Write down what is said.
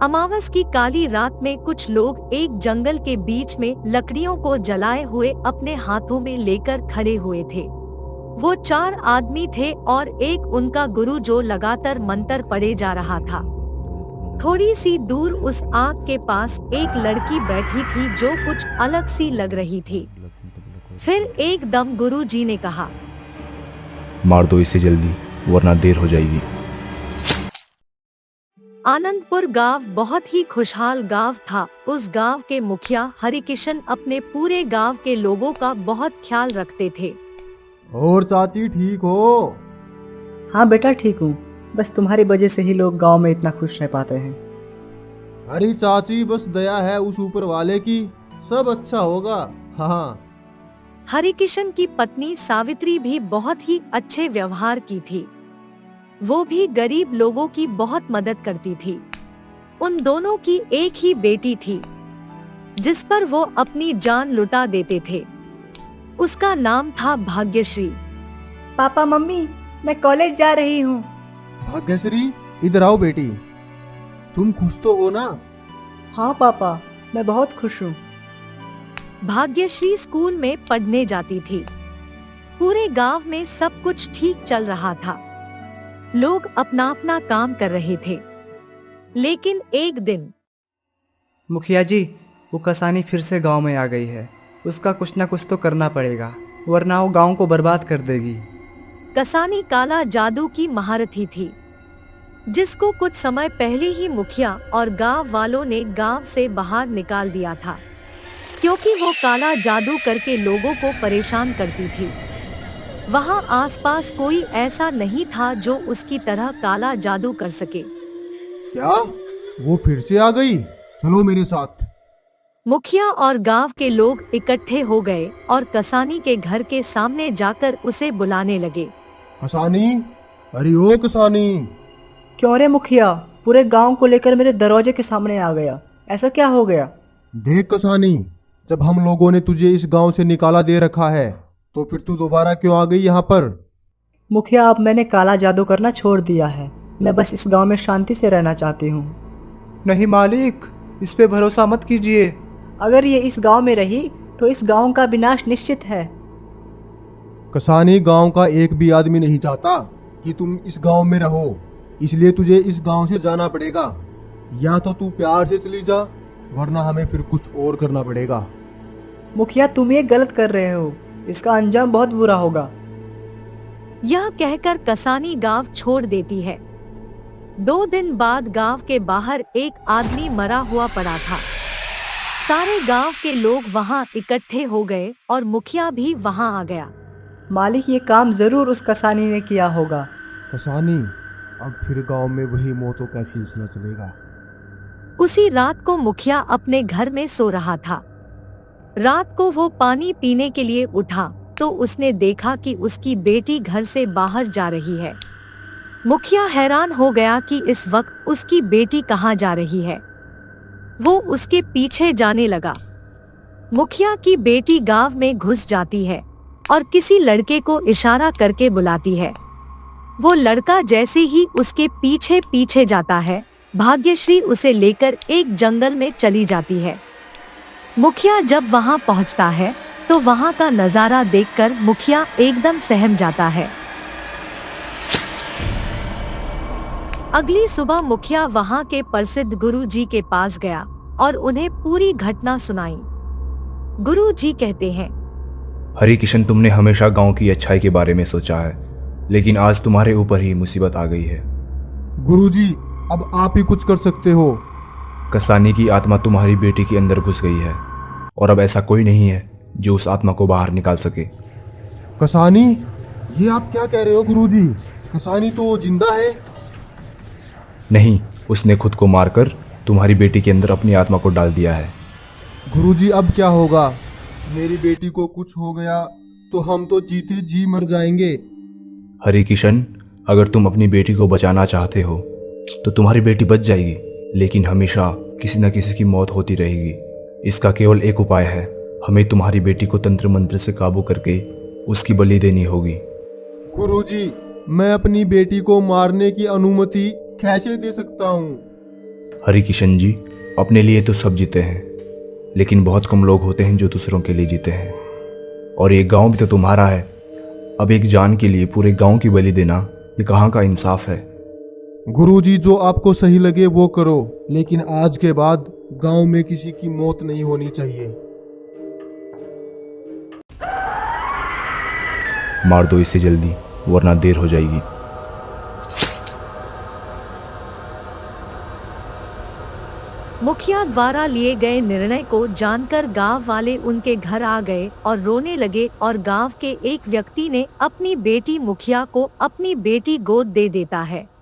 अमावस की काली रात में कुछ लोग एक जंगल के बीच में लकड़ियों को जलाए हुए अपने हाथों में लेकर खड़े हुए थे। वो 4 आदमी थे और एक उनका गुरु जो लगातार मंत्र पढ़े जा रहा था। थोड़ी सी दूर उस आग के पास एक लड़की बैठी थी जो कुछ अलग सी लग रही थी। फिर एकदम गुरु जी ने कहा, मार दो इसे जल्दी, वरना देर हो जाएगी। आनंदपुर गांव बहुत ही खुशहाल गांव था। उस गांव के मुखिया हरिकिशन अपने पूरे गांव के लोगों का बहुत ख्याल रखते थे। और चाची ठीक हो? हाँ बेटा ठीक हूँ, बस तुम्हारी वजह से ही लोग गांव में इतना खुश रह पाते हैं। अरे चाची बस दया है उस ऊपर वाले की, सब अच्छा होगा। हाँ। हरिकिशन की पत्नी सावित्री भी बहुत ही अच्छे व्यवहार की थी। वो भी गरीब लोगों की बहुत मदद करती थी। उन दोनों की एक ही बेटी थी जिस पर वो अपनी जान लुटा देते थे। उसका नाम था भाग्यश्री। पापा मम्मी, मैं कॉलेज जा रही हूँ। भाग्यश्री इधर आओ बेटी, तुम खुश तो हो ना? हाँ पापा, मैं बहुत खुश हूँ। भाग्यश्री स्कूल में पढ़ने जाती थी। पूरे गांव में सब कुछ ठीक चल रहा था। लोग अपना अपना काम कर रहे थे। लेकिन एक दिन मुखिया जी, वो कसानी फिर से गांव में आ गई है। उसका कुछ ना कुछ तो करना पड़ेगा, वरना वो गांव को बर्बाद कर देगी। कसानी काला जादू की महारथी थी जिसको कुछ समय पहले ही मुखिया और गांव वालों ने गांव से बाहर निकाल दिया था, क्योंकि वो काला जादू करके लोगों को परेशान करती थी। वहाँ आसपास कोई ऐसा नहीं था जो उसकी तरह काला जादू कर सके। क्या वो फिर से आ गई? चलो मेरे साथ। मुखिया और गांव के लोग इकट्ठे हो गए और कसानी के घर के सामने जाकर उसे बुलाने लगे। कसानी, अरे ओ कसानी। क्यों रे मुखिया, पूरे गांव को लेकर मेरे दरवाजे के सामने आ गया, ऐसा क्या हो गया? देख कसानी, जब हम लोगों ने तुझे इस गांव से निकाला दे रखा है तो फिर तू दोबारा क्यों आ गई यहाँ पर? मुखिया, अब मैंने काला जादू करना छोड़ दिया है। मैं बस इस गांव में शांति से रहना चाहती हूँ। नहीं मालिक, इस पे भरोसा मत कीजिए। अगर ये इस गांव में रही तो इस गांव का विनाश निश्चित है। कसानी, गांव का एक भी आदमी नहीं चाहता कि तुम इस गांव में रहो, इसलिए तुझे इस गांव से जाना पड़ेगा। या तो तू प्यार से चली जा, वरना हमें फिर कुछ और करना पड़ेगा। मुखिया, तुम ये गलत कर रहे हो, इसका अंजाम बहुत बुरा होगा। यह कहकर कसानी गांव छोड़ देती है। 2 दिन बाद गांव के बाहर एक आदमी मरा हुआ पड़ा था। सारे गांव के लोग वहां इकट्ठे हो गए और मुखिया भी वहां आ गया। मालिक, ये काम जरूर उस कसानी ने किया होगा। कसानी, अब फिर गांव में वही मौतों का सिलसिला चलेगा। उसी रात को मुखिया अपने घर में सो रहा था। रात को वो पानी पीने के लिए उठा तो उसने देखा कि उसकी बेटी घर से बाहर जा रही है। मुखिया हैरान हो गया कि इस वक्त उसकी बेटी कहाँ जा रही है। वो उसके पीछे जाने लगा। मुखिया की बेटी गांव में घुस जाती है और किसी लड़के को इशारा करके बुलाती है। वो लड़का जैसे ही उसके पीछे पीछे जाता है, भाग्यश्री उसे लेकर एक जंगल में चली जाती है। मुखिया जब वहां पहुंचता है तो वहां का नजारा देखकर मुखिया एकदम सहम जाता है। अगली सुबह मुखिया वहां के प्रसिद्ध गुरु जी के पास गया और उन्हें पूरी घटना सुनाई। गुरु जी कहते हैं, हरिकिशन, तुमने हमेशा गांव की अच्छाई के बारे में सोचा है, लेकिन आज तुम्हारे ऊपर ही मुसीबत आ गई है। गुरुजी, अब आप ही कुछ कर सकते हो। कसानी की आत्मा तुम्हारी बेटी के अंदर घुस गई है और अब ऐसा कोई नहीं है जो उस आत्मा को बाहर निकाल सके। कसानी, ये आप क्या कह रहे हो गुरुजी? कसानी तो जिंदा है। नहीं, उसने खुद को मारकर तुम्हारी बेटी के अंदर अपनी आत्मा को डाल दिया है। गुरुजी, अब क्या होगा? मेरी बेटी को कुछ हो गया तो हम तो जीते जी मर जाएंगे। हरिकिशन, अगर तुम अपनी बेटी को बचाना चाहते हो तो तुम्हारी बेटी बच जाएगी, लेकिन हमेशा किसी न किसी की मौत होती रहेगी। इसका केवल एक उपाय है, हमें तुम्हारी बेटी को तंत्र मंत्र से काबू करके उसकी बलि देनी होगी। गुरुजी, मैं अपनी बेटी को मारने की अनुमति कैसे दे सकता हूँ? हरि किशन जी, अपने लिए तो सब जीते हैं, लेकिन बहुत कम लोग होते हैं जो दूसरों के लिए जीते हैं। और ये गांव भी तो तुम्हारा है। अब एक जान के लिए पूरे गांव की बलि देना, ये कहाँ का इंसाफ है। गुरुजी, जो आपको सही लगे वो करो, लेकिन आज के बाद गांव में किसी की मौत नहीं होनी चाहिए। मार दो इसे जल्दी, वरना देर हो जाएगी। मुखिया द्वारा लिए गए निर्णय को जानकर गांव वाले उनके घर आ गए और रोने लगे और गांव के एक व्यक्ति ने अपनी बेटी मुखिया को अपनी बेटी गोद दे देता है।